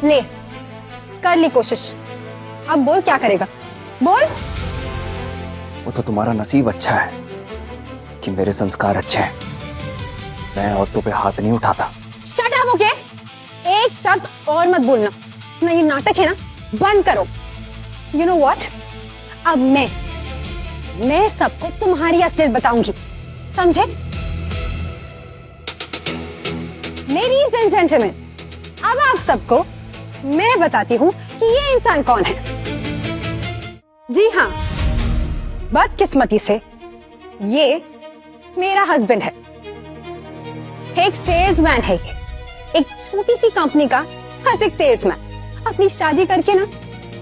ले, कर ली कोशिश, अब बोल क्या करेगा, बोल। वो तो तुम्हारा नसीब अच्छा है कि मेरे संस्कार अच्छे हैं। मैं औरतों पे हाथ नहीं उठाता। Shut up, okay? एक शब्द और मत बोलना। ना ये नाटक है ना, बंद करो। यू नो व्हाट, अब मैं सबको तुम्हारी असलियत बताऊंगी, समझे? लेडीज एंड जेंटलमैन, अब आप सबको मैं बताती हूँ कि ये इंसान कौन है। जी हाँ, बदकिस्मती से ये मेरा हस्बैंड है। एक सेल्समैन है ये, एक छोटी सी कंपनी का एक सेल्समैन। अपनी शादी करके ना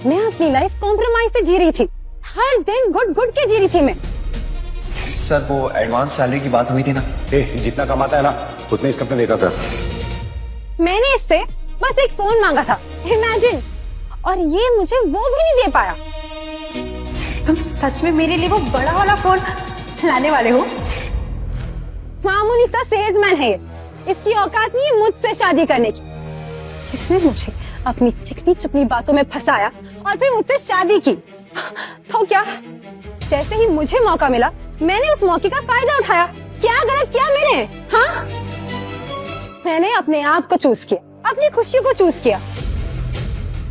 मैं अपनी लाइफ कॉम्प्रोमाइज से जी रही थी। हर दिन गुड गुड के जी रही थी मैं। सर वो एडवांस सैलरी की बात हुई थी ना। जितना कमाता है ना उतने ही सबने देखा था। मैंने इससे बस एक फोन मांगा था, इमेजिन, और ये मुझे वो भी नहीं दे पाया। तुम सच में मेरे लिए वो बड़ा वाला फोन लाने वाले हो? मामूली सा सेल्समैन है ये, इसकी औकात नहीं है मुझसे शादी करने की। इसने मुझे अपनी चिकनी चुपनी बातों में फंसाया और फिर मुझसे शादी की। तो क्या, जैसे ही मुझे मौका मिला मैंने उस मौके का फायदा उठाया। क्या गलत किया मैंने? हाँ, मैंने अपने आप को चूज किया, अपनी खुशियों को चूज किया।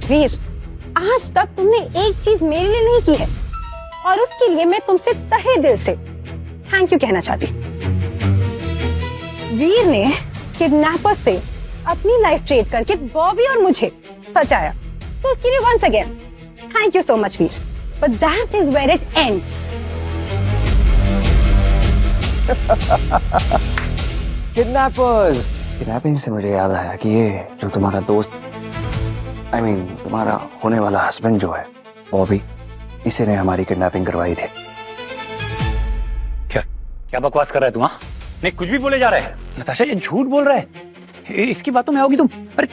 वीर, आज तक तुमने एक चीज मेरे लिए नहीं की है और उसके लिए मैं तुमसे तहे दिल से थैंक यू कहना चाहती। वीर ने किडनैपर से अपनी लाइफ ट्रेड करके बॉबी और मुझे बचाया, तो उसके लिए once again thank you so much Veer, but that is where it ends. Kidnapping से मुझे याद आया कि ये जो तुम्हारा दोस्त, I mean, तुम्हारा होने वाला हस्बैंड जो है बॉबी, इसी ने हमारी किडनैपिंग करवाई थी। क्या क्या बकवास कर रहा है तू? हाँ, नहीं कुछ भी बोले जा रहा है। नताशा ये झूठ बोल रहा है, इसकी बातों में आओगी तुम? अरे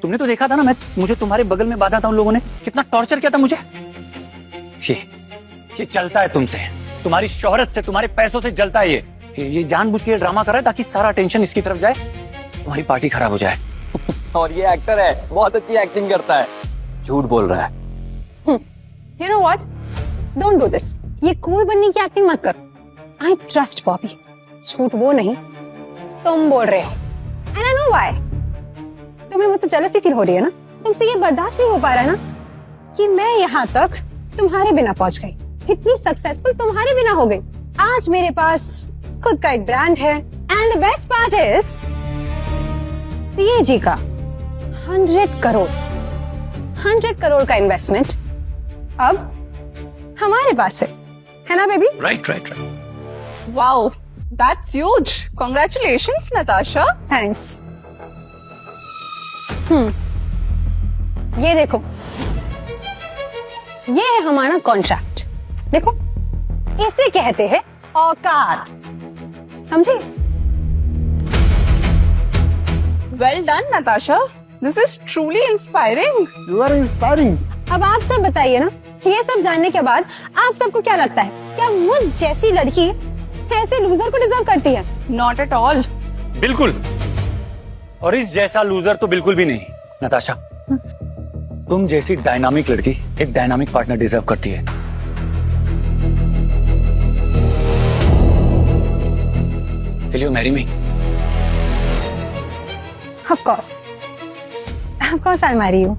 तुमने तो देखा था ना, मुझे तुम्हारे बगल में बांधा था उन लोगों ने, कितना टॉर्चर किया था मुझे। ये चलता है तुमसे, तुम्हारी शोहरत से, तुम्हारे पैसों से जलता है ये जानबूझ के ड्रामा कर रहा है ताकि सारा टेंशन इसकी तरफ जाए, तुम्हारी पार्टी खराब हो जाए। और ये एक्टर है, बहुत अच्छी एक्टिंग करता है। झूठ बोल रहा है। You know what? Don't do this. ये कूल बनने की एक्टिंग मत करो। I trust Bobby. झूठ वो नहीं, तुम बोल रहे हो। And I know why. तुम्हें मुझसे जेलसी फील हो रही है ना? तुमसे ये बर्दाश्त नहीं हो पा रहा है ना कि मैं यहाँ तक तुम्हारे बिना पहुंच गई, इतनी सक्सेसफुल तुम्हारे बिना हो गई। आज मेरे पास खुद का एक ब्रांड है, and the best part is ये जी का 100 करोड़ का इन्वेस्टमेंट अब हमारे पास है ना baby? Right. Wow, that's huge. Congratulations, Natasha. Thanks. ये देखो, ये है हमारा कॉन्ट्रैक्ट। देखो, इसे कहते हैं औकात, समझे? Well done, Natasha. This is truly inspiring. You are inspiring. अब आप सब बताइए ना, ये सब जानने के बाद आप सबको क्या लगता है, क्या मुझ जैसी लड़की ऐसे लूजर को डिजर्व करती है? Not at all. बिल्कुल, और इस जैसा लूजर तो बिल्कुल भी नहीं। नताशा, तुम जैसी डायनामिक लड़की एक डायनामिक पार्टनर डिजर्व करती है। Will you marry me? Of course I'll marry you.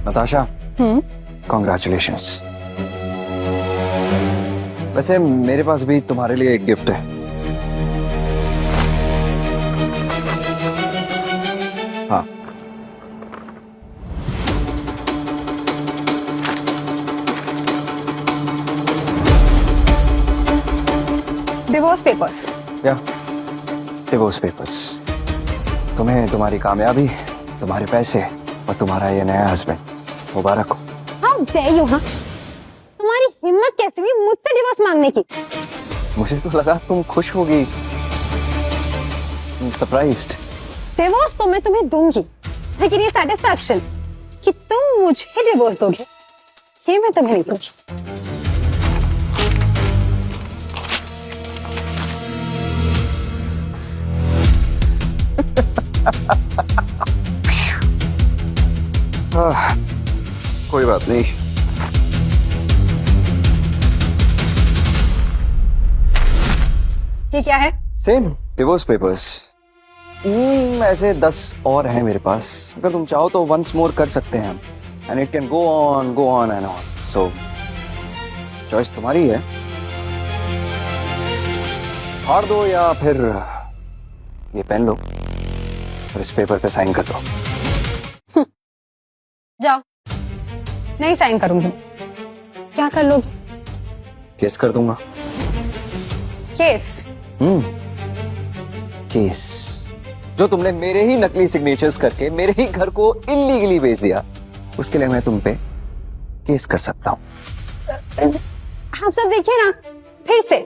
Natasha, congratulations. वैसे मेरे पास भी तुम्हारे लिए एक गिफ्ट है। हाँ, डिवोर्स पेपर्स। या डिवोर्स पेपर्स। तुम्हें तुम्हारी कामयाबी, तुम्हारे पैसे और तुम्हारा ये नया हस्बैंड, मुबारक हो। हाउ डेयर यू, हाँ? तुम्हारी हिम्मत कैसे हुई मुझसे डिवोर्स मांगने की? मुझे तो लगा तुम खुश होगी, सरप्राइज्ड। डिवोर्स तो मैं तुम्हें दूंगी, लेकिन ये सेटिस्फैक्शन कि तुम मुझे डिवोर्स दोगे, ये मैं तुम्हें नहीं दूंगी। कोई बात नहीं। ये क्या है? Same divorce papers. ऐसे 10 और हैं मेरे पास, अगर तुम चाहो तो वंस मोर कर सकते हैं हम, and it can go on and on. So choice तुम्हारी है, फाड़ दो या फिर ये पेन लो और इस पेपर पे साइन कर दो। जाओ, नहीं साइन करूंगी। क्या कर लोगी? केस कर दूंगा। केस? केस जो तुमने मेरे ही नकली सिग्नेचर्स करके मेरे ही घर को इल्लीगली बेच दिया, उसके लिए मैं तुम पे केस कर सकता हूँ। आप सब देखिए ना, फिर से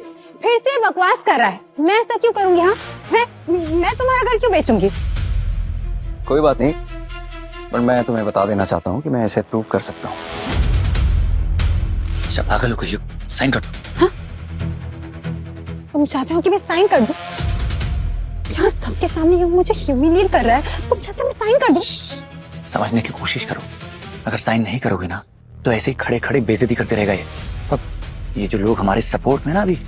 बकवास कर रहा है। मैं ऐसा क्यों करूंगी? हाँ, मैं तुम्हारा घर क्यों बेचूंगी? कोई बात नहीं, पर मैं तुम्हें बता देना चाहता हूँ कि मैं ऐसे प्रूव कर सकता हूँ। अच्छा पागल हो गई हो, साइन कर दो। तुम चाहते हो कि मैं साइन कर दूं? यहाँ सबके सामने ये मुझे ह्यूमिलिएट कर रहा है, तुम चाहते हो मैं साइन कर दूं? समझने की कोशिश करो, अगर साइन नहीं करोगे ना तो ऐसे ही खड़े खड़े बेइज्जती करते रहेगा ये। अब ये जो लोग हमारे सपोर्ट में ना अभी,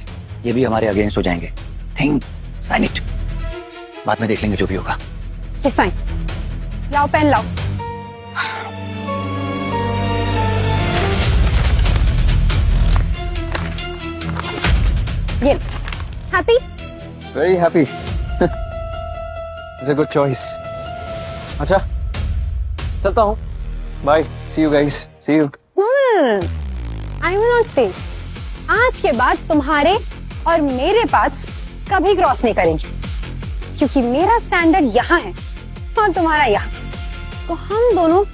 ये भी हमारे अगेंस्ट हो जाएंगे। थिंक, साइन इट, बाद में देख लेंगे जो भी होगा। ये साइन लाओ, पेन लाओ। ये happy? Very happy. It's a good choice. अच्छा चलता हूँ, bye, see you guys, see you. No, I will not say. आज के बाद तुम्हारे और मेरे पास कभी क्रॉस नहीं करेंगे, क्योंकि मेरा स्टैंडर्ड यहाँ है और तुम्हारा यहाँ, तो हम दोनों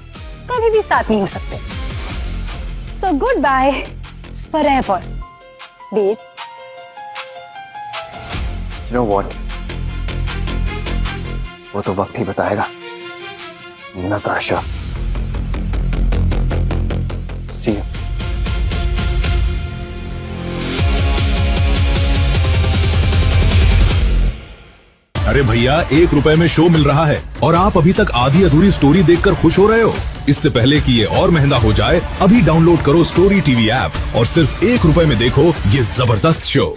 कभी भी साथ नहीं हो सकते। So goodbye forever dear. You know what? वो तो वक्त ही बताएगा। Natasha, see you. अरे भैया, 1 रुपए में शो मिल रहा है और आप अभी तक आधी अधूरी स्टोरी देखकर खुश हो रहे हो। इससे पहले कि ये और महंगा हो जाए, अभी डाउनलोड करो स्टोरी टीवी ऐप और सिर्फ 1 रुपए में देखो ये जबरदस्त शो।